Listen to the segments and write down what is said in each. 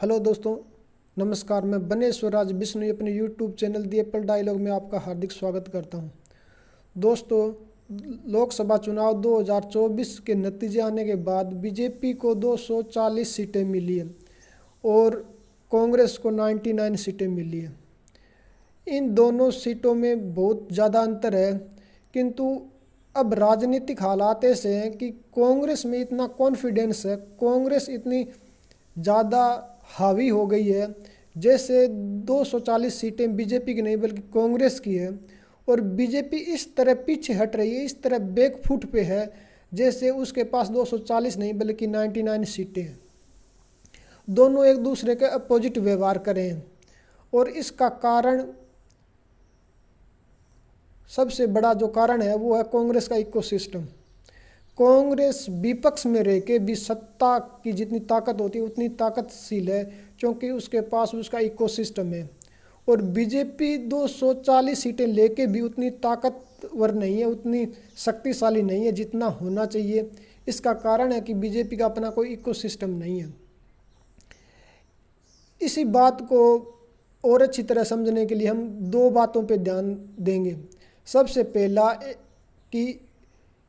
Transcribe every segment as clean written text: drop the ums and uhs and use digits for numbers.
Hello दोस्तों, नमस्कार। मैं बनेश्वर राज बिश्नोई अपने यूट्यूब चैनल दी एप्पल डायलॉग में आपका हार्दिक स्वागत करता हूं। दोस्तों, लोकसभा चुनाव 2024 के नतीजे आने के बाद बीजेपी को 240 सीटें मिली हैं और कांग्रेस को 99 सीटें मिली हैं। इन दोनों सीटों में बहुत ज़्यादा अंतर है, किंतु अब राजनीतिक हालात ऐसे हैं कि कांग्रेस में इतना कॉन्फिडेंस है, कांग्रेस इतनी ज़्यादा हावी हो गई है, जैसे 240 सीटें बीजेपी की नहीं बल्कि कांग्रेस की है। और बीजेपी इस तरह पीछे हट रही है, इस तरह बैकफुट पे है, जैसे उसके पास 240 नहीं बल्कि 99 सीटें हैं। दोनों एक दूसरे के अपोजिट व्यवहार करें हैं और इसका कारण, सबसे बड़ा जो कारण है वो है कांग्रेस का इकोसिस्टम। कांग्रेस विपक्ष में रह के भी सत्ता की जितनी ताकत होती है उतनी ताकतशील है, क्योंकि उसके पास उसका इकोसिस्टम है। और बीजेपी 240 सीटें लेके भी उतनी ताकतवर नहीं है, उतनी शक्तिशाली नहीं है जितना होना चाहिए। इसका कारण है कि बीजेपी का अपना कोई इकोसिस्टम नहीं है। इसी बात को और अच्छी तरह समझने के लिए हम दो बातों पे ध्यान देंगे। सबसे पहला कि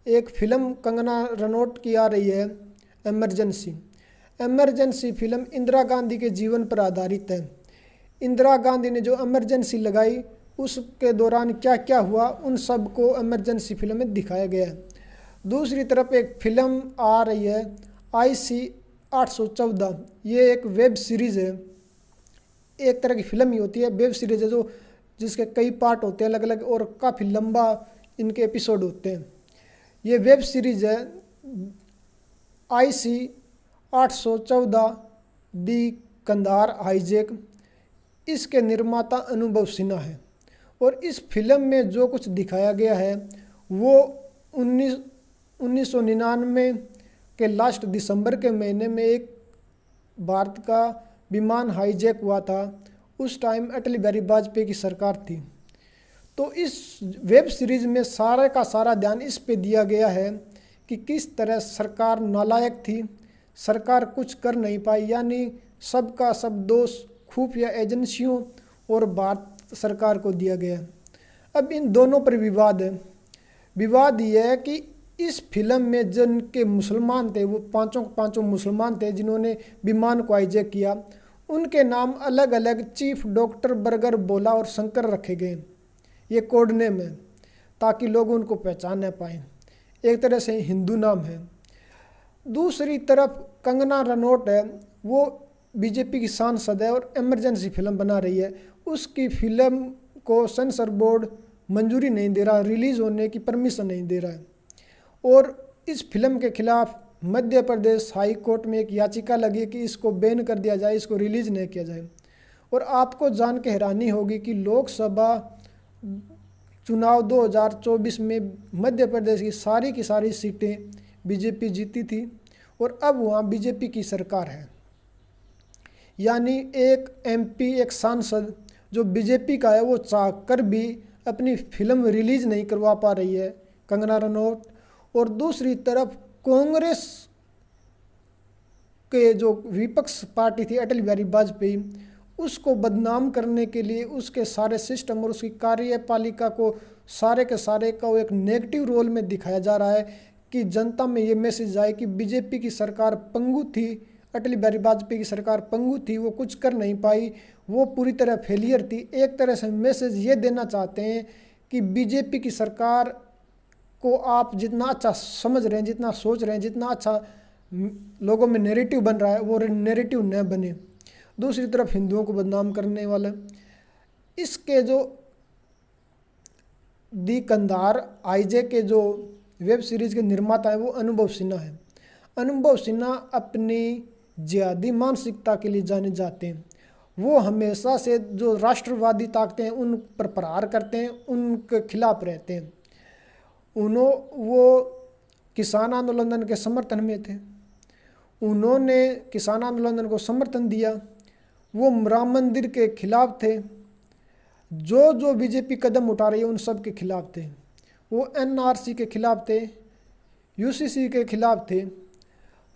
एक फिल्म कंगना रनौत की आ रही है, एमरजेंसी फिल्म इंदिरा गांधी के जीवन पर आधारित है। इंदिरा गांधी ने जो एमरजेंसी लगाई उसके दौरान क्या क्या हुआ, उन सब को एमरजेंसी फिल्म में दिखाया गया है। दूसरी तरफ एक फिल्म आ रही है IC 814। ये एक वेब सीरीज़ है, एक तरह की फिल्म ही होती है, वेब सीरीज़ है जो जिसके कई पार्ट होते हैं अलग अलग और काफ़ी लंबा इनके एपिसोड होते हैं। ये वेब सीरीज़ है IC 814 दी कंधार हाईजैक। इसके निर्माता अनुभव सिन्हा है और इस फिल्म में जो कुछ दिखाया गया है वो 1999 के लास्ट दिसंबर के महीने में एक भारत का विमान हाईजैक हुआ था। उस टाइम अटल बिहारी वाजपेयी की सरकार थी। तो इस वेब सीरीज़ में सारा का सारा ध्यान इस पे दिया गया है कि किस तरह सरकार नालायक थी, सरकार कुछ कर नहीं पाई, यानी सबका सब दोष खुफिया एजेंसियों और भारत सरकार को दिया गया। अब इन दोनों पर विवाद है। विवाद यह है कि इस फिल्म में जिनके मुसलमान थे, वो पांचों मुसलमान थे जिन्होंने विमान को हाईजैक किया, उनके नाम अलग अलग चीफ डॉक्टर बर्गर, बोला और शंकर रखे गए। ये कोड नेम है ताकि लोग उनको पहचान न पाएँ। एक तरह से हिंदू नाम है। दूसरी तरफ कंगना रनौत है, वो बीजेपी की सांसद है और एमरजेंसी फिल्म बना रही है। उसकी फिल्म को सेंसर बोर्ड मंजूरी नहीं दे रहा, रिलीज़ होने की परमिशन नहीं दे रहा है। और इस फिल्म के खिलाफ मध्य प्रदेश हाई कोर्ट में एक याचिका लगी कि इसको बैन कर दिया जाए, इसको रिलीज़ नहीं किया जाए। और आपको जान के हैरानी होगी कि लोकसभा चुनाव 2024 में मध्य प्रदेश की सारी सीटें बीजेपी जीती थी और अब वहाँ बीजेपी की सरकार है। यानी एक MP, एक सांसद जो बीजेपी का है, वो चाह कर भी अपनी फिल्म रिलीज़ नहीं करवा पा रही है, कंगना रनौत। और दूसरी तरफ कांग्रेस के जो विपक्ष पार्टी थी अटल बिहारी वाजपेयी, उसको बदनाम करने के लिए उसके सारे सिस्टम और उसकी कार्यपालिका को सारे के सारे का वो एक नेगेटिव रोल में दिखाया जा रहा है कि जनता में ये मैसेज आए कि बीजेपी की सरकार पंगु थी, अटल बिहारी वाजपेयी की सरकार पंगु थी, वो कुछ कर नहीं पाई, वो पूरी तरह फेलियर थी। एक तरह से मैसेज ये देना चाहते हैं कि बीजेपी की सरकार को आप जितना अच्छा समझ रहे हैं, जितना सोच रहे हैं, जितना अच्छा लोगों में नैरेटिव बन रहा है, वो नैरेटिव न बने। दूसरी तरफ हिंदुओं को बदनाम करने वाला, इसके जो दी कंधार हाईजैक के जो वेब सीरीज़ के निर्माता है वो अनुभव सिन्हा है। अनुभव सिन्हा अपनी जिहादी मानसिकता के लिए जाने जाते हैं। वो हमेशा से जो राष्ट्रवादी ताकतें हैं उन पर प्रहार करते हैं, उनके खिलाफ रहते हैं। वो किसान आंदोलन के समर्थन में थे, उन्होंने किसान आंदोलन को समर्थन दिया। वो राम मंदिर के खिलाफ थे, जो बीजेपी कदम उठा रही है उन सब के खिलाफ थे। वो NRC के खिलाफ थे, UCC के खिलाफ थे।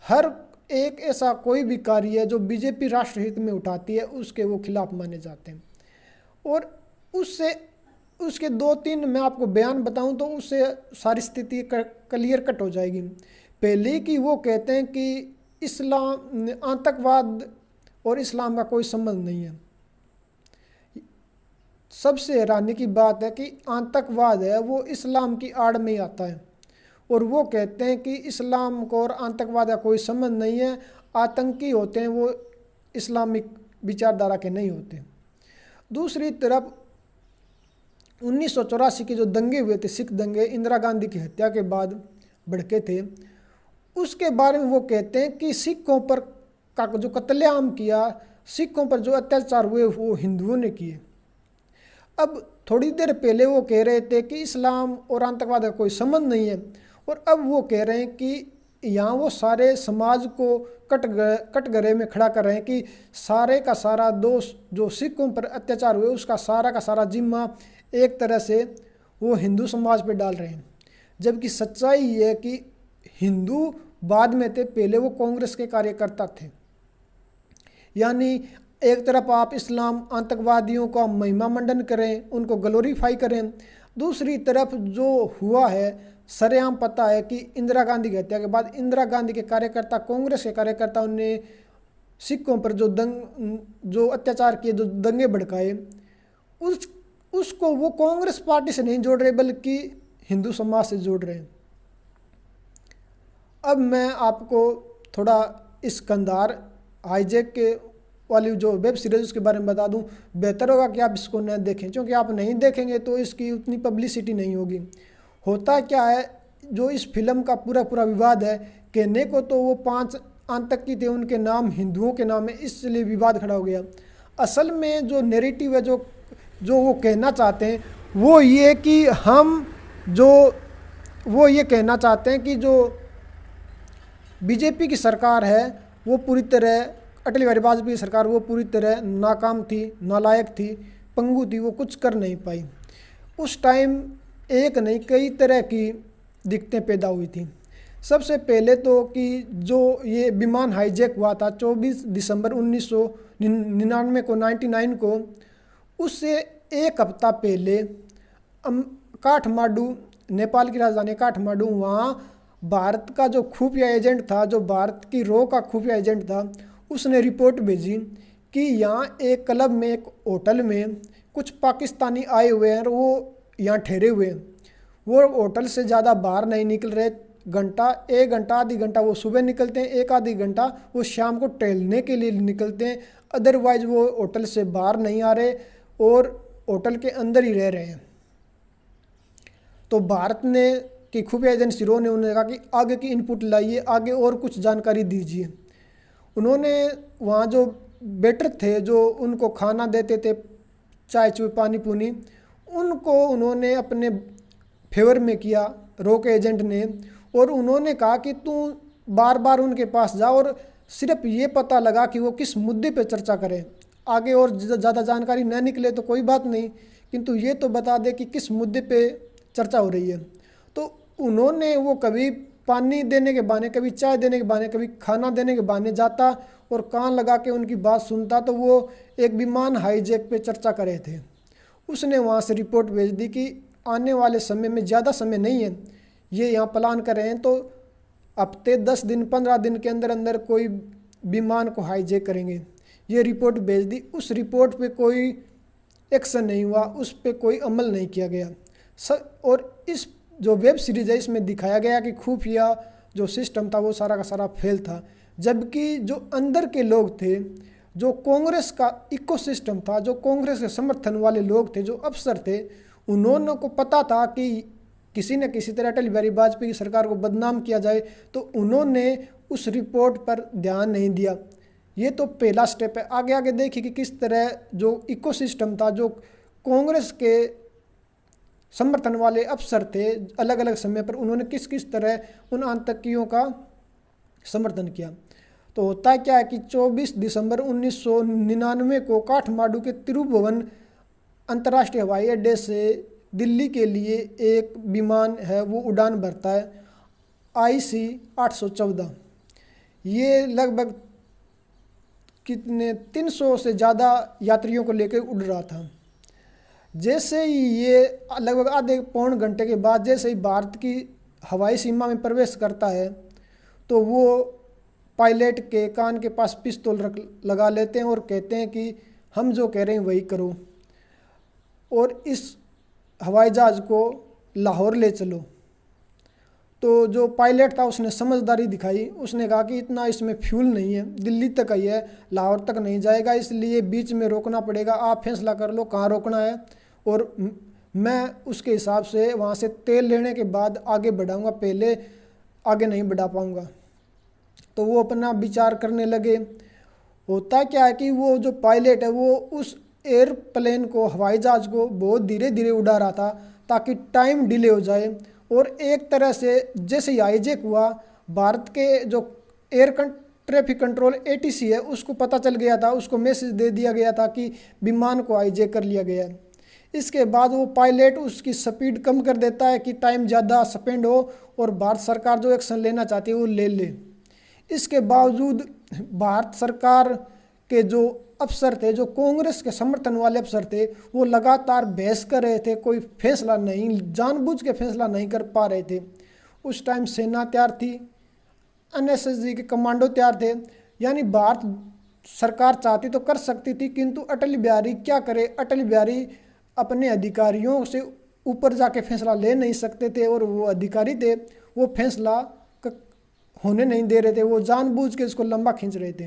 हर एक ऐसा कोई भी कार्य है जो बीजेपी राष्ट्रहित में उठाती है उसके वो खिलाफ माने जाते हैं। और उससे उसके 2-3 मैं आपको बयान बताऊं तो उससे सारी स्थिति क्लियर कट हो जाएगी। पहले कि वो कहते हैं कि इस्लाम आतंकवाद और इस्लाम का कोई संबंध नहीं है। सबसे हैरानी की बात है कि आतंकवाद है वो इस्लाम की आड़ में ही आता है, और वो कहते हैं कि इस्लाम को और आतंकवाद का कोई संबंध नहीं है, आतंकी होते हैं वो इस्लामिक विचारधारा के नहीं होते। दूसरी तरफ 1984 के जो दंगे हुए थे, सिख दंगे, इंदिरा गांधी की हत्या के बाद भड़के थे, उसके बारे में वो कहते हैं कि सिखों पर का जो कत्लेआम किया, सिखों पर जो अत्याचार हुए वो हिंदुओं ने किए। अब थोड़ी देर पहले वो कह रहे थे कि इस्लाम और आतंकवाद का कोई संबंध नहीं है, और अब वो कह रहे हैं कि यहाँ वो सारे समाज को कटघरे में खड़ा कर रहे हैं कि सारे का सारा दोष जो सिखों पर अत्याचार हुए उसका सारा का सारा जिम्मा एक तरह से वो हिंदू समाज पे डाल रहे हैं। जबकि सच्चाई ये है कि हिंदू बाद में थे, पहले वो कांग्रेस के कार्यकर्ता थे। यानी एक तरफ आप इस्लाम आतंकवादियों का महिमा मंडन करें, उनको ग्लोरीफाई करें, दूसरी तरफ जो हुआ है सरेआम पता है कि इंदिरा गांधी की हत्या के बाद इंदिरा गांधी के कार्यकर्ता, कांग्रेस के कार्यकर्ताओं ने सिखों पर जो अत्याचार किए, जो दंगे भड़काए, उसको वो कांग्रेस पार्टी से नहीं जोड़ रहे बल्कि हिंदू समाज से जोड़ रहे हैं। अब मैं आपको थोड़ा इस कंधार हाईजैक के वाली जो वेब सीरीज उसके बारे में बता दूं। बेहतर होगा कि आप इसको न देखें, क्योंकि आप नहीं देखेंगे तो इसकी उतनी पब्लिसिटी नहीं होगी। होता क्या है, जो इस फिल्म का पूरा विवाद है, कहने को तो वो 5 आतंकी थे, उनके नाम हिंदुओं के नाम है, इसलिए विवाद खड़ा हो गया। असल में जो नैरेटिव है, जो वो कहना चाहते हैं वो ये कि वो ये कहना चाहते हैं कि जो बीजेपी की सरकार है वो पूरी तरह, अटल बिहारी वाजपेयी की सरकार वो पूरी तरह नाकाम थी, नालायक थी, पंगु थी, वो कुछ कर नहीं पाई। उस टाइम एक नहीं कई तरह की दिक्कतें पैदा हुई थी। सबसे पहले तो कि जो ये विमान हाईजैक हुआ था 24 दिसंबर 1999 को 99 को, उससे एक हफ्ता पहले काठमांडू, नेपाल की राजधानी काठमांडू, वहाँ भारत का जो खुफिया एजेंट था, जो भारत की रॉ का खुफिया एजेंट था, उसने रिपोर्ट भेजी कि यहाँ एक क्लब में, एक होटल में कुछ पाकिस्तानी आए हुए हैं और वो यहाँ ठहरे हुए हैं। वो होटल से ज़्यादा बाहर नहीं निकल रहे, एक घंटा आधी घंटा वो सुबह निकलते हैं, एक आधी घंटा वो शाम को टहलने के लिए निकलते हैं, अदरवाइज वो होटल से बाहर नहीं आ रहे और होटल के अंदर ही रह रहे हैं। तो भारत ने कि खुफिया एजेंसी रॉ ने उन्होंने कहा कि आगे की इनपुट लाइए, आगे और कुछ जानकारी दीजिए। उन्होंने वहाँ जो वेटर थे, जो उनको खाना देते थे, चाय चुए पानी पूनी, उनको उन्होंने अपने फेवर में किया रॉ के एजेंट ने, और उन्होंने कहा कि तू बार बार उनके पास जा और सिर्फ ये पता लगा कि वो किस मुद्दे पे चर्चा करें। आगे और ज़्यादा जानकारी न निकले तो कोई बात नहीं, किंतु ये तो बता दे कि किस मुद्दे पे चर्चा हो रही है। तो उन्होंने वो कभी पानी देने के बहाने, कभी चाय देने के बहाने, कभी खाना देने के बहाने जाता और कान लगा के उनकी बात सुनता। तो वो एक विमान हाईजैक पे चर्चा कर रहे थे। उसने वहाँ से रिपोर्ट भेज दी कि आने वाले समय में, ज़्यादा समय नहीं है, ये यहाँ प्लान कर रहे हैं, तो हफ्ते 10 दिन 15 दिन के अंदर अंदर कोई विमान को हाईजैक करेंगे। ये रिपोर्ट भेज दी। उस रिपोर्ट पे कोई एक्शन नहीं हुआ, उस पे कोई अमल नहीं किया गया। और इस जो वेब सीरीज़ है इसमें दिखाया गया कि खुफिया जो सिस्टम था वो सारा का सारा फेल था। जबकि जो अंदर के लोग थे, जो कांग्रेस का इकोसिस्टम था, जो कांग्रेस के समर्थन वाले लोग थे, जो अफसर थे, उन्होंने को पता था कि किसी न किसी तरह अटल बिहारी वाजपेयी की सरकार को बदनाम किया जाए, तो उन्होंने उस रिपोर्ट पर ध्यान नहीं दिया। ये तो पहला स्टेप है। आगे आगे देखिए कि किस तरह जो इकोसिस्टम था, जो कांग्रेस के समर्थन वाले अफसर थे अलग अलग समय पर, उन्होंने किस किस तरह उन आतंकियों का समर्थन किया। तो होता क्या है कि 24 दिसंबर 1999 को काठमांडू के तिरुभुवन अंतर्राष्ट्रीय हवाई अड्डे से दिल्ली के लिए एक विमान है वो उड़ान भरता है IC-814। ये लगभग कितने 300 से ज़्यादा यात्रियों को लेकर उड़ रहा था। जैसे ही ये लगभग आधे पौन घंटे के बाद जैसे ही भारत की हवाई सीमा में प्रवेश करता है तो वो पायलट के कान के पास पिस्तौल लगा लेते हैं और कहते हैं कि हम जो कह रहे हैं वही करो और इस हवाई जहाज़ को लाहौर ले चलो। तो जो पायलट था उसने समझदारी दिखाई, उसने कहा कि इतना इसमें फ्यूल नहीं है, दिल्ली तक ही है, लाहौर तक नहीं जाएगा, इसलिए बीच में रोकना पड़ेगा, आप फैसला कर लो कहाँ रोकना है और मैं उसके हिसाब से वहाँ से तेल लेने के बाद आगे बढ़ाऊँगा, पहले आगे नहीं बढ़ा पाऊँगा। तो वो अपना विचार करने लगे। होता क्या है कि वो जो पायलट है वो उस एयरप्लेन को, हवाई जहाज़ को बहुत धीरे धीरे उड़ा रहा था ताकि टाइम डिले हो जाए और एक तरह से जैसे ही हाईजैक हुआ, भारत के जो एयर ट्रैफिक कंट्रोल ATC है उसको पता चल गया था, उसको मैसेज दे दिया गया था कि विमान को हाईजैक कर लिया गया है। इसके बाद वो पायलट उसकी स्पीड कम कर देता है कि टाइम ज़्यादा स्पेंड हो और भारत सरकार जो एक्शन लेना चाहती है वो ले ले। इसके बावजूद भारत सरकार के जो अफसर थे, जो कांग्रेस के समर्थन वाले अफसर थे, वो लगातार बहस कर रहे थे, कोई फैसला नहीं, जानबूझ के फैसला नहीं कर पा रहे थे। उस टाइम सेना तैयार थी, NSSG के कमांडो तैयार थे, यानी भारत सरकार चाहती तो कर सकती थी, किंतु अटल बिहारी क्या करे, अटल बिहारी अपने अधिकारियों से ऊपर जाके फैसला ले नहीं सकते थे और वो अधिकारी थे वो फैसला होने नहीं दे रहे थे, वो जानबूझ के इसको लंबा खींच रहे थे।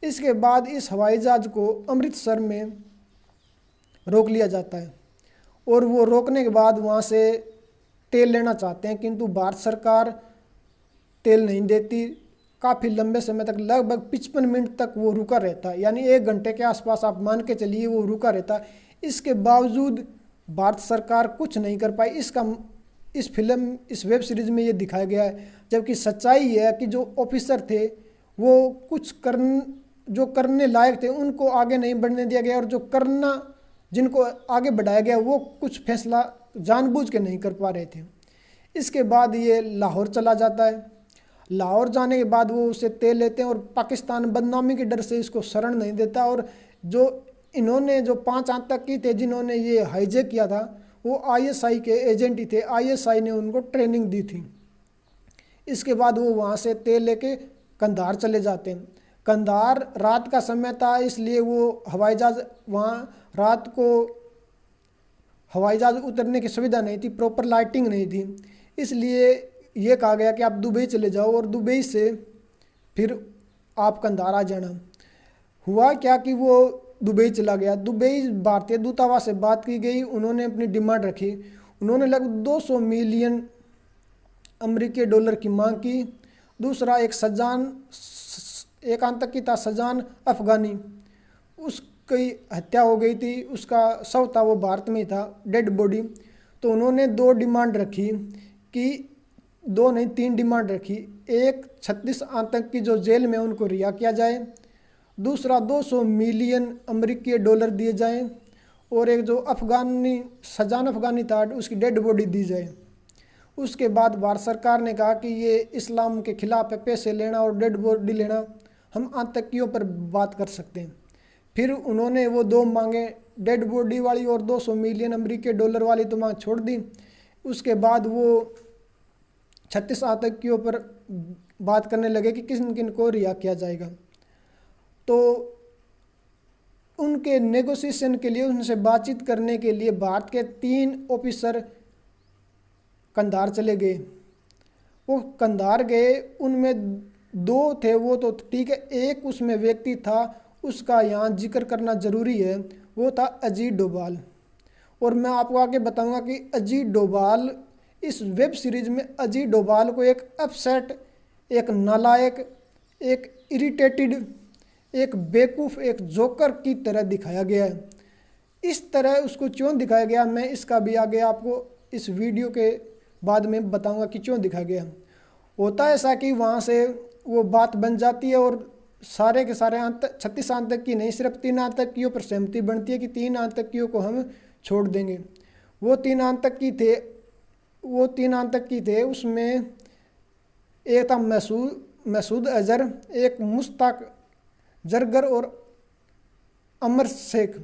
इसके बाद इस हवाई जहाज़ को अमृतसर में रोक लिया जाता है और वो रोकने के बाद वहाँ से तेल लेना चाहते हैं, किंतु भारत सरकार तेल नहीं देती। काफ़ी लंबे समय तक, लगभग 55 मिनट तक वो रुका रहता है, यानी 1 घंटे के आसपास आप मान के चलिए वो रुका रहता है। इसके बावजूद भारत सरकार कुछ नहीं कर पाई। इस फिल्म, इस वेब सीरीज़ में ये दिखाया गया है, जबकि सच्चाई है कि जो ऑफिसर थे वो कुछ जो करने लायक थे उनको आगे नहीं बढ़ने दिया गया और जिनको आगे बढ़ाया गया वो कुछ फैसला जानबूझ के नहीं कर पा रहे थे। इसके बाद ये लाहौर चला जाता है। लाहौर जाने के बाद वो उसे तेल लेते हैं और पाकिस्तान बदनामी के डर से इसको शरण नहीं देता और जो इन्होंने जो 5 आतंकी थे जिन्होंने ये हाईजैक किया था वो ISI के एजेंट ही थे, ISI ने उनको ट्रेनिंग दी थी। इसके बाद वो वहाँ से तेल लेके कंधार चले जाते हैं। कंधार रात का समय था, इसलिए वो हवाई जहाज़, वहाँ रात को हवाई जहाज़ उतरने की सुविधा नहीं थी, प्रॉपर लाइटिंग नहीं थी, इसलिए ये कहा गया कि आप दुबई चले जाओ और दुबई से फिर आप कंधार आ जाना। हुआ क्या कि वो दुबई चला गया। दुबई भारतीय दूतावास से बात की गई, उन्होंने अपनी डिमांड रखी, उन्होंने लगभग 200 मिलियन अमेरिकी डॉलर की मांग की। दूसरा एक आतंकी था सजान अफगानी, उसकी हत्या हो गई थी, उसका शव था वो भारत में ही था, डेड बॉडी। तो उन्होंने 2 डिमांड रखी कि 2 नहीं 3 डिमांड रखी। एक 36 आतंकी जो जेल में उनको रिहा किया जाए, दूसरा 200 मिलियन अमेरिकी डॉलर दिए जाएं और एक जो सजान अफगानी था उसकी डेड बॉडी दी जाए। उसके बाद भारत सरकार ने कहा कि ये इस्लाम के खिलाफ है, पैसे लेना और डेड बॉडी लेना, हम आतंकियों पर बात कर सकते हैं। फिर उन्होंने वो 2 मांगे, डेड बॉडी वाली और 200 मिलियन अमेरिकी डॉलर वाली तो मांग छोड़ दी। उसके बाद वो 36 आतंकियों पर बात करने लगे कि किन किन को रिहा किया जाएगा। तो उनके नेगोशिएशन के लिए, उनसे बातचीत करने के लिए भारत के 3 ऑफिसर कंधार चले गए। वो कंधार गए, उनमें 2 थे वो तो ठीक है, एक उसमें व्यक्ति था, उसका यहाँ जिक्र करना ज़रूरी है, वो था अजीत डोभाल। और मैं आपको आगे बताऊंगा कि अजीत डोभाल, इस वेब सीरीज़ में अजीत डोभाल को एक अपसेट, एक नालायक, एक इरिटेटेड, एक बेवकूफ़, एक जोकर की तरह दिखाया गया है। इस तरह उसको क्यों दिखाया गया, मैं इसका भी आगे आपको इस वीडियो के बाद में बताऊंगा कि क्यों दिखाया गया। होता है ऐसा कि वहाँ से वो बात बन जाती है और सारे के सारे 36 आतंकी नहीं, सिर्फ 3 आतंकियों पर सहमति बनती है कि 3 आतंकियों को हम छोड़ देंगे। वो 3 आतंकी थे, उसमें एक था मसूद अजहर, एक मुश्ताक जरगर और अमर शेख,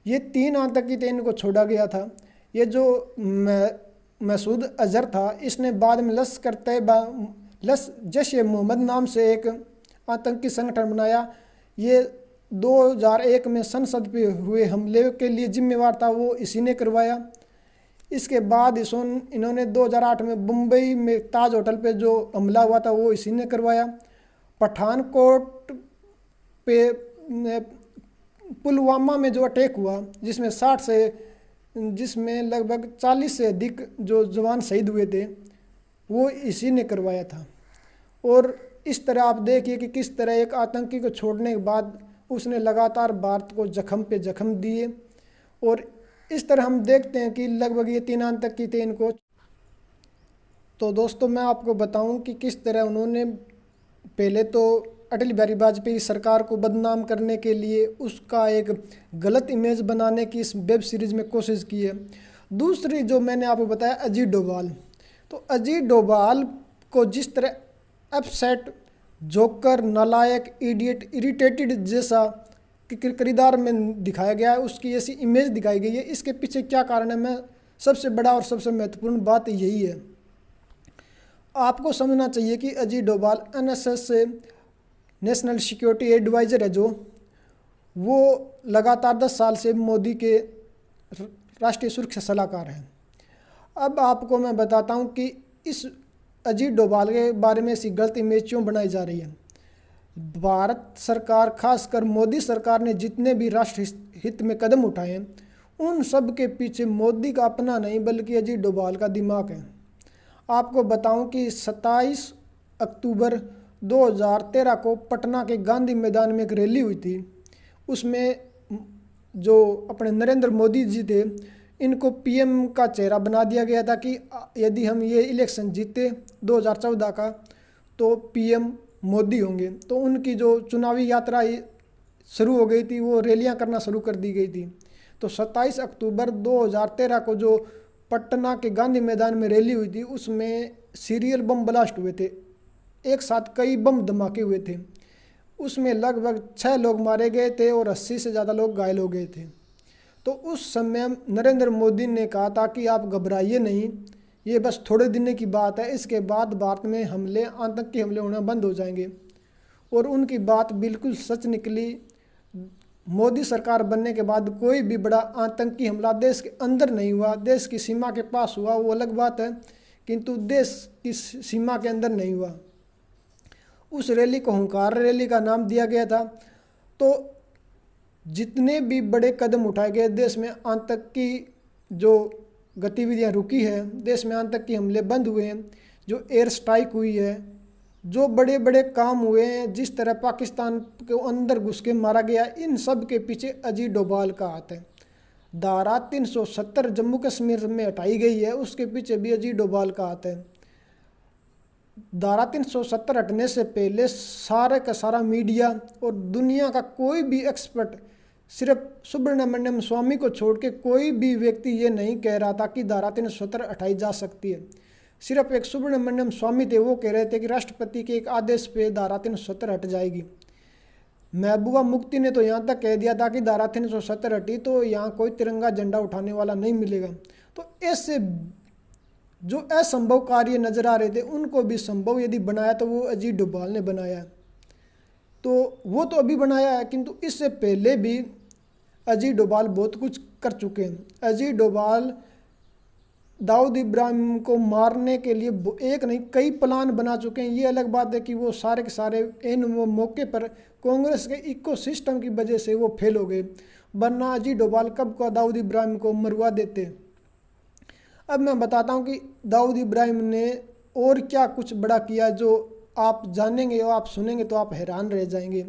ये 3 आतंकी थे, इनको छोड़ा गया था। ये जो मसूद अजहर था, इसने बाद में जैश ए मोहम्मद नाम से एक आतंकी संगठन बनाया। ये 2001 में संसद पे हुए हमले के लिए जिम्मेवार था, वो इसी ने करवाया। इसके बाद इन्होंने 2008 में मुंबई में ताज होटल पे जो हमला हुआ था वो इसी ने करवाया। पठानकोट पे पुलवामा में जो अटैक हुआ जिसमें लगभग 40 से अधिक जो जवान शहीद हुए थे, वो इसी ने करवाया था। और इस तरह आप देखिए कि किस तरह एक आतंकी को छोड़ने के बाद उसने लगातार भारत को जख्म पे जख्म दिए। और इस तरह हम देखते हैं कि लगभग ये 3 आतंकी थे इनको। तो दोस्तों मैं आपको बताऊं कि किस तरह उन्होंने पहले तो अटल बिहारी वाजपेयी सरकार को बदनाम करने के लिए उसका एक गलत इमेज बनाने की इस वेब सीरीज़ में कोशिश की है। दूसरी जो मैंने आपको बताया अजीत डोभाल, तो अजीत डोभाल को जिस तरह अपसेट, जोकर, नालायक, इडियट, इरिटेटेड जैसा किरदार में दिखाया गया है, उसकी ऐसी इमेज दिखाई गई है। इसके पीछे क्या कारण है, मैं सबसे बड़ा और सबसे महत्वपूर्ण बात यही है। आपको समझना चाहिए कि अजीत डोभाल NSS से नेशनल सिक्योरिटी एडवाइज़र है, वो लगातार 10 साल से मोदी के राष्ट्रीय सुरक्षा सलाहकार हैं। अब आपको मैं बताता हूं कि इस अजीत डोभाल के बारे में ऐसी गलत इमेज क्यों बनाई जा रही है। भारत सरकार, खासकर मोदी सरकार ने जितने भी राष्ट्र हित में कदम उठाए हैं, उन सब के पीछे मोदी का अपना नहीं बल्कि अजीत डोभाल का दिमाग है। आपको बताऊं कि 27 अक्टूबर 2013 को पटना के गांधी मैदान में एक रैली हुई थी। उसमें जो अपने नरेंद्र मोदी जी थे, इनको PM का चेहरा बना दिया गया था कि यदि हम ये इलेक्शन जीते 2014 का तो PM मोदी होंगे। तो उनकी जो चुनावी यात्रा शुरू हो गई थी, वो रैलियां करना शुरू कर दी गई थी। तो 27 अक्टूबर 2013 को जो पटना के गांधी मैदान में रैली हुई थी, उसमें सीरियल बम ब्लास्ट हुए थे, एक साथ कई बम धमाके हुए थे। उसमें लगभग 6 लोग मारे गए थे और 80 से ज़्यादा लोग घायल हो गए थे। तो उस समय नरेंद्र मोदी ने कहा था कि आप घबराइए नहीं, ये बस थोड़े दिन की बात है, इसके बाद भारत में आतंकी हमले होना बंद हो जाएंगे। और उनकी बात बिल्कुल सच निकली। मोदी सरकार बनने के बाद कोई भी बड़ा आतंकी हमला देश के अंदर नहीं हुआ, देश की सीमा के पास हुआ वो अलग बात है, किंतु देश की सीमा के अंदर नहीं हुआ। उस रैली को हुंकार रैली का नाम दिया गया था। तो जितने भी बड़े कदम उठाए गए, देश में आतंकी जो गतिविधियां रुकी है, देश में आतंकी हमले बंद हुए हैं, जो एयर स्ट्राइक हुई है, जो बड़े बड़े काम हुए हैं, जिस तरह पाकिस्तान के अंदर घुस के मारा गया, इन सब के पीछे अजीत डोभाल का हाथ है। धारा 370 जम्मू कश्मीर में हटाई गई है, उसके पीछे भी अजीत डोभाल का हाथ है। धारा 370 हटने से पहले सारे का सारा मीडिया और दुनिया का कोई भी एक्सपर्ट, सिर्फ सुब्रमण्यम स्वामी को छोड़ के कोई भी व्यक्ति ये नहीं कह रहा था कि धारा 370 हटाई जा सकती है। सिर्फ एक सुब्रमण्यम स्वामी थे, वो कह रहे थे कि राष्ट्रपति के एक आदेश पे धारा 370 हट जाएगी। महबूबा मुफ्ती ने तो यहाँ तक कह दिया था कि धारा 370 हटी तो यहाँ कोई तिरंगा झंडा उठाने वाला नहीं मिलेगा। तो ऐसे जो असंभव कार्य नजर आ रहे थे, उनको भी संभव यदि बनाया तो वो अजीत डोभाल ने बनाया। तो वो तो अभी बनाया है, किंतु इससे पहले भी अजीत डोभाल बहुत कुछ कर चुके हैं। अजीत डोभाल दाऊद इब्राहिम को मारने के लिए एक नहीं कई प्लान बना चुके हैं। ये अलग बात है कि वो सारे के सारे इन मौके पर कांग्रेस के इकोसिस्टम की वजह से वो फेल हो गए, वरना अजीत डोभाल कब का दाऊद इब्राहिम को मरवा देते। अब मैं बताता हूँ कि दाऊद इब्राहिम ने और क्या कुछ बड़ा किया, जो आप जानेंगे और आप सुनेंगे तो आप हैरान रह जाएंगे।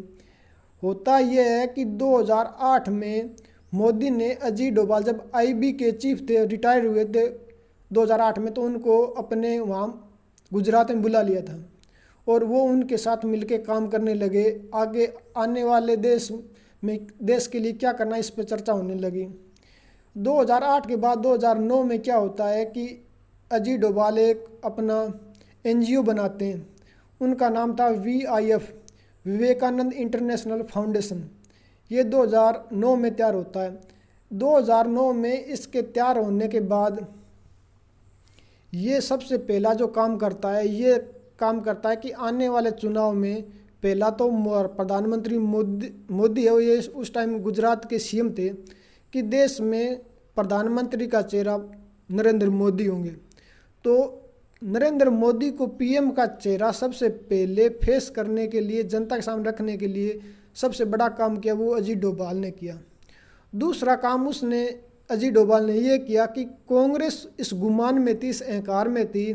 होता यह है कि 2008 में मोदी ने अजीत डोभाल जब IB के चीफ थे, रिटायर हुए थे 2008 में, तो उनको अपने वहाँ गुजरात में बुला लिया था और वो उनके साथ मिलके काम करने लगे। आगे आने वाले देश के लिए क्या करना, इस पर चर्चा होने लगी। 2008 के बाद 2009 में क्या होता है कि अजीत डोभाल एक अपना NGO बनाते हैं उनका नाम था VIF, विवेकानंद इंटरनेशनल फाउंडेशन। ये 2009 में तैयार होता है। 2009 में इसके तैयार होने के बाद ये सबसे पहला जो काम करता है, ये काम करता है कि आने वाले चुनाव में पहला तो प्रधानमंत्री मोदी है, ये उस टाइम गुजरात के CM थे, कि देश में प्रधानमंत्री का चेहरा नरेंद्र मोदी होंगे। तो नरेंद्र मोदी को PM का चेहरा सबसे पहले फेस करने के लिए, जनता के सामने रखने के लिए सबसे बड़ा काम किया वो अजीत डोभाल ने किया। दूसरा काम उसने अजीत डोभाल ने ये किया कि कांग्रेस इस गुमान में थी, इस अहंकार में थी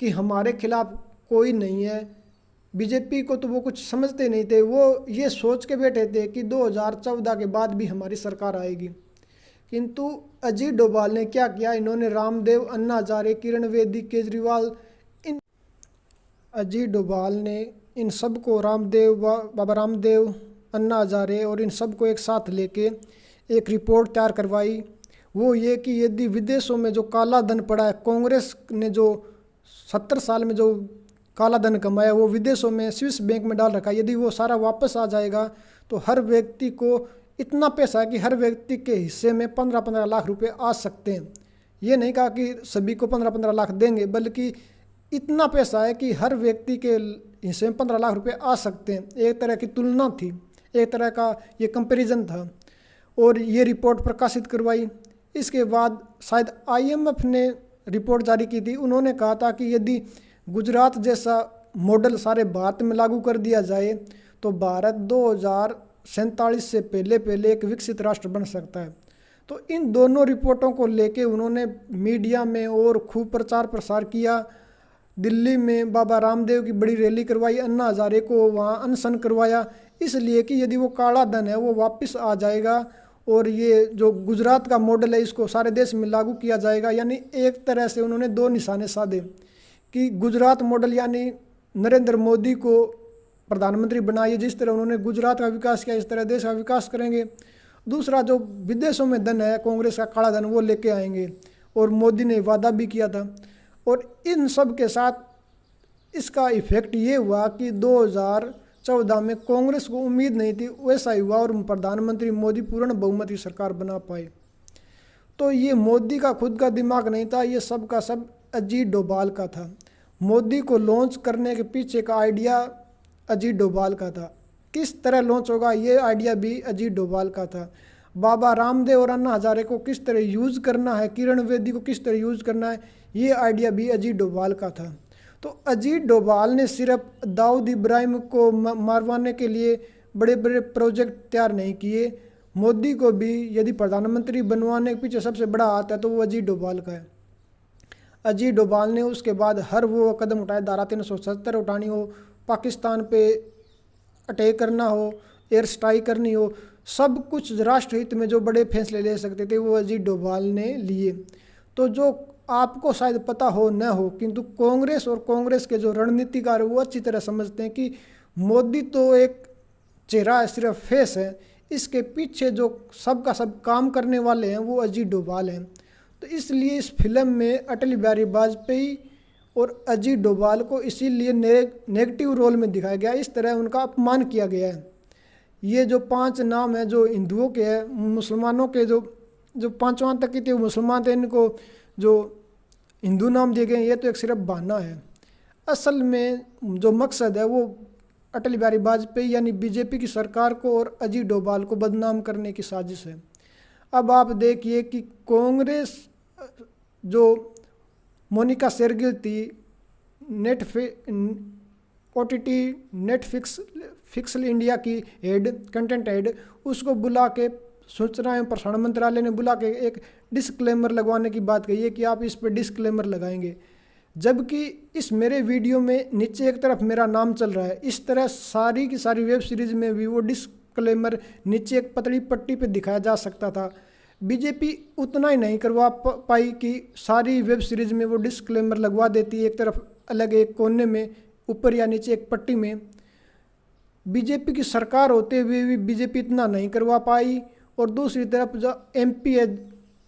कि हमारे खिलाफ कोई नहीं है, BJP को तो वो कुछ समझते नहीं थे। वो ये सोच के बैठे थे कि 2014 के बाद भी हमारी सरकार आएगी। किंतु अजीत डोभाल ने क्या किया, इन्होंने रामदेव, अन्ना हजारे, किरण बेदी, केजरीवाल, अजीत डोभाल ने इन सबको, बाबा रामदेव, अन्ना हजारे और इन सबको एक साथ लेके एक रिपोर्ट तैयार करवाई। वो ये कि यदि विदेशों में जो काला धन पड़ा है, कांग्रेस ने जो 70 साल में जो काला धन कमाया वो विदेशों में स्विस बैंक में डाल रखा है, यदि वो सारा वापस आ जाएगा तो हर व्यक्ति को इतना पैसा है कि हर व्यक्ति के हिस्से में 15-15 लाख रुपए आ सकते हैं। ये नहीं कहा कि सभी को 15-15 लाख देंगे, बल्कि इतना पैसा है कि हर व्यक्ति के हिस्से में 15 लाख रुपए आ सकते हैं। एक तरह की तुलना थी, एक तरह का ये कंपैरिजन था, और ये रिपोर्ट प्रकाशित करवाई। इसके बाद शायद IMF ने रिपोर्ट जारी की थी। उन्होंने कहा था कि यदि गुजरात जैसा मॉडल सारे भारत में लागू कर दिया जाए तो भारत 2047 से पहले एक विकसित राष्ट्र बन सकता है। तो इन दोनों रिपोर्टों को लेके उन्होंने मीडिया में और खूब प्रचार प्रसार किया। दिल्ली में बाबा रामदेव की बड़ी रैली करवाई, अन्ना हजारे को वहाँ अनशन करवाया, इसलिए कि यदि वो काला धन है वो वापस आ जाएगा और ये जो गुजरात का मॉडल है इसको सारे देश में लागू किया जाएगा। यानी एक तरह से उन्होंने दो निशाने साधे कि गुजरात मॉडल यानी नरेंद्र मोदी को प्रधानमंत्री बनाइए, जिस तरह उन्होंने गुजरात का विकास किया इस तरह देश का विकास करेंगे। दूसरा जो विदेशों में धन है कांग्रेस का काला धन वो लेके आएंगे, और मोदी ने वादा भी किया था। और इन सब के साथ इसका इफेक्ट ये हुआ कि 2014 में कांग्रेस को उम्मीद नहीं थी वैसा ही हुआ और प्रधानमंत्री मोदी पूर्ण बहुमत की सरकार बना पाए। तो ये मोदी का खुद का दिमाग नहीं था, ये सब का सब अजीत डोभाल का था। मोदी को लॉन्च करने के पीछे का आइडिया अजीत डोभाल का था। किस तरह लॉन्च होगा ये आइडिया भी अजीत डोभाल का था। बाबा रामदेव और अन्ना हजारे को किस तरह यूज़ करना है, किरण बेदी को किस तरह यूज़ करना है, ये आइडिया भी अजीत डोभाल का था। तो अजीत डोभाल ने सिर्फ दाऊद इब्राहिम को मारवाने के लिए बड़े बड़े प्रोजेक्ट तैयार नहीं किए, मोदी को भी यदि प्रधानमंत्री बनवाने के पीछे सबसे बड़ा हाथ है तो वो अजीत डोभाल का है। अजीत डोभाल ने उसके बाद हर वो कदम उठाए, धारा 370 उठानी हो, पाकिस्तान पे अटैक करना हो, एयर स्ट्राइक करनी हो, सब कुछ राष्ट्रहित में जो बड़े फैसले ले सकते थे वो अजीत डोभाल ने लिए। तो जो आपको शायद पता हो न हो, किंतु कांग्रेस और कांग्रेस के जो रणनीतिकार वो अच्छी तरह समझते हैं कि मोदी तो एक चेहरा है, सिर्फ फेस है, इसके पीछे जो सब का सब काम करने वाले हैं वो अजीत डोभाल हैं। तो इसलिए इस फिल्म में अटल बिहारी वाजपेयी और अजीत डोभाल को इसीलिए नेगेटिव रोल में दिखाया गया, इस तरह उनका अपमान किया गया है। ये जो 5 नाम है जो हिंदुओं के हैं, मुसलमानों के जो पांचवां तक के थे वो मुसलमान थे, इनको जो हिंदू नाम दिए गए ये तो एक सिर्फ बहाना है। असल में जो मकसद है वो अटल बिहारी वाजपेयी यानी बीजेपी की सरकार को और अजीत डोभाल को बदनाम करने की साजिश है। अब आप देखिए कि कांग्रेस जो मोनिका शेरगिल थी, OTT नेटफ्लिक्स इंडिया की हेड, कंटेंट हेड, उसको बुला के सूचना एवं प्रसारण मंत्रालय ने बुला के एक डिस्क्लेमर लगवाने की बात कही है कि आप इस पर डिस्क्लेमर लगाएंगे, जबकि इस मेरे वीडियो में नीचे एक तरफ मेरा नाम चल रहा है। इस तरह सारी की सारी वेब सीरीज़ में भी वो डिस्क्लेमर नीचे एक पतली पट्टी पे दिखाया जा सकता था। बीजेपी उतना ही नहीं करवा पाई कि सारी वेब सीरीज़ में वो डिस्क्लेमर लगवा देती है, एक तरफ अलग एक कोने में ऊपर या नीचे एक पट्टी में। बीजेपी की सरकार होते हुए भी बीजेपी इतना नहीं करवा पाई। और दूसरी तरफ जो MP है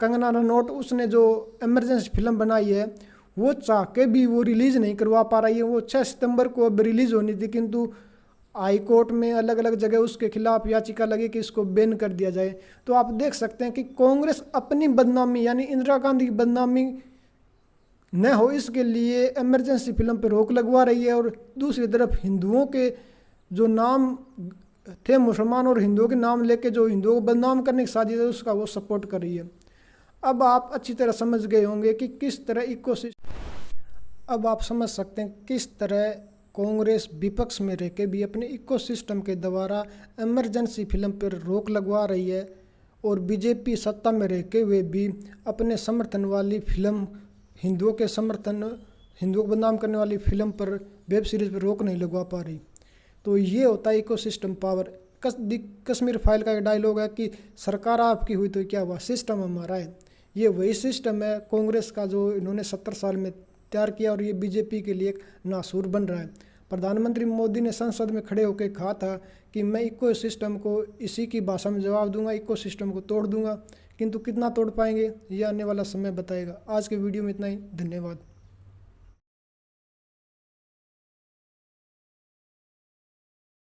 कंगना रनौत, उसने जो इमरजेंसी फिल्म बनाई है वो चाह के भी वो रिलीज़ नहीं करवा पा रही है। वो 6 सितंबर को अब रिलीज़ होनी थी, किंतु हाई कोर्ट में अलग अलग जगह उसके खिलाफ याचिका लगी कि इसको बैन कर दिया जाए। तो आप देख सकते हैं कि कांग्रेस अपनी बदनामी यानी इंदिरा गांधी की बदनामी न हो इसके लिए इमरजेंसी फिल्म पर रोक लगवा रही है, और दूसरी तरफ हिंदुओं के जो नाम थे, मुसलमान और हिंदुओं के नाम लेके जो हिंदुओं को बदनाम करने की साजिश है उसका वो सपोर्ट कर रही है। अब आप अच्छी तरह समझ गए होंगे कि किस तरह अब आप समझ सकते हैं किस तरह कांग्रेस विपक्ष में रह के भी अपने इकोसिस्टम के द्वारा इमरजेंसी फिल्म पर रोक लगवा रही है, और बीजेपी सत्ता में रह के वे भी अपने समर्थन वाली फिल्म हिंदुओं को बदनाम करने वाली फिल्म पर, वेब सीरीज पर रोक नहीं लगवा पा रही। तो ये होता है इकोसिस्टम पावर। कश्मीर फाइल का एक डायलॉग है कि सरकार आपकी हुई तो क्या हुआ, सिस्टम हमारा है। ये वही सिस्टम है कांग्रेस का जो इन्होंने 70 साल में तैयार किया, और ये बीजेपी के लिए एक नासूर बन रहा है। प्रधानमंत्री मोदी ने संसद में खड़े होकर कहा था कि मैं इको सिस्टम को इसी की भाषा में जवाब दूंगा, इको सिस्टम को तोड़ दूंगा, किंतु कितना तोड़ पाएंगे ये आने वाला समय बताएगा। आज के वीडियो में इतना ही, धन्यवाद।